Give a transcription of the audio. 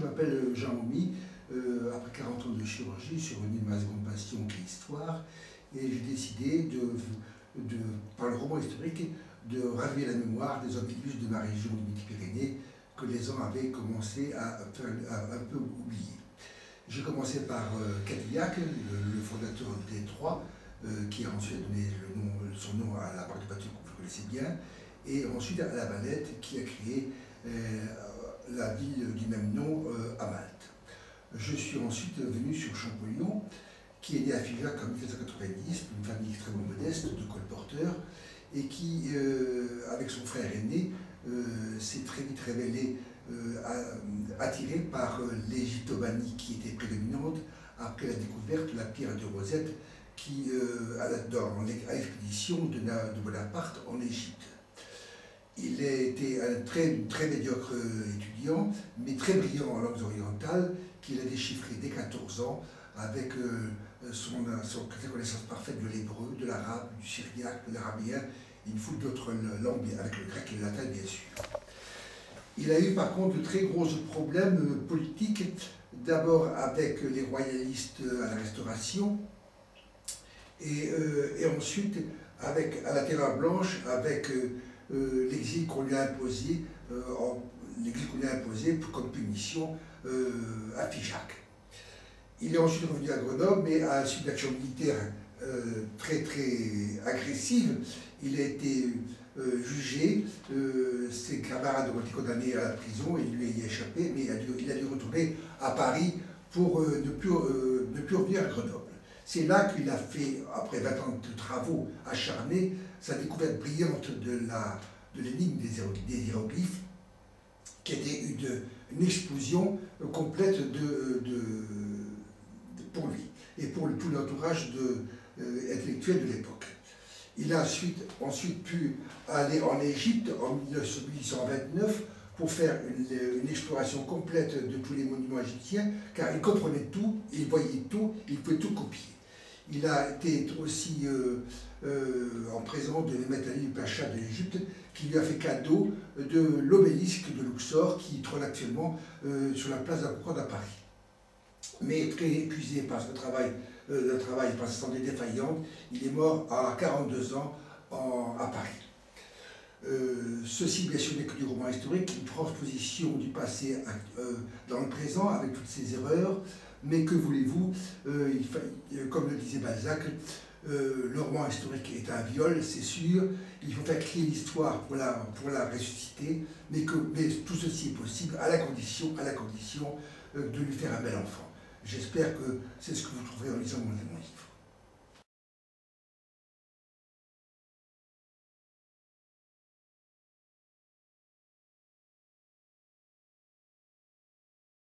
m'appelle Jean Aumy. Après 40 ans de chirurgie, je suis revenu de ma seconde passion qui est l'histoire. Et j'ai décidé, par le roman historique, de raviver la mémoire des hommes illustres de ma région de Midi-Pyrénées que les gens avaient commencé à un peu oublier. J'ai commencé par Cadillac, le fondateur de Détroit, qui a ensuite donné son nom à la marque de voiture que vous connaissez bien, et ensuite à la Valette, qui a créé la ville du même nom à Malte. Je suis ensuite venu sur Champollion, qui est né à Figeac en 1990, une famille extrêmement modeste de colporteurs, et qui, avec son frère aîné, s'est très vite révélé attiré par l'égyptomanie qui était prédominante après la découverte de la pierre de Rosette qui, à l'expédition de Bonaparte en Égypte. Il a été un très médiocre étudiant, mais très brillant en langues orientales, qu'il a déchiffré dès 14 ans avec sa connaissance parfaite de l'hébreu, de l'arabe, du syriaque, de l'arabien, et une foule d'autres langues, avec le grec et le latin bien sûr. Il a eu par contre de très gros problèmes politiques, d'abord avec les royalistes à la Restauration, et ensuite à la Terre Blanche avec l'exil qu'on lui a imposé, comme punition à Figeac. Il est ensuite revenu à Grenoble, mais à la suite d'actions militaires très agressives, il a été jugé, ses camarades ont été condamnés à la prison et il lui a échappé, mais il a dû retourner à Paris pour ne plus revenir à Grenoble. C'est là qu'il a fait, après 20 ans de travaux acharnés, sa découverte brillante de l'énigme des hiéroglyphes, qui a été une explosion complète pour lui et pour tout l'entourage intellectuel de l'époque. Il a ensuite pu aller en Égypte en 1829 pour faire une exploration complète de tous les monuments égyptiens, car il comprenait tout, il voyait tout, il pouvait tout copier. Il a été aussi en présence de Mehmet Ali Pacha de l'Égypte, qui lui a fait cadeau de l'obélisque de Luxor, qui trône actuellement sur la place de la Concorde à Paris. Mais très épuisé par ce travail, par sa santé défaillante, il est mort à 42 ans à Paris. Ceci, bien sûr, n'est que du roman historique, une transposition du passé dans le présent, avec toutes ses erreurs, mais que voulez-vous, comme le disait Balzac, le roman historique est un viol, c'est sûr, il faut faire crier l'histoire pour la ressusciter, mais tout ceci est possible à la condition de lui faire un bel enfant. J'espère que c'est ce que vous trouverez en lisant mon livre.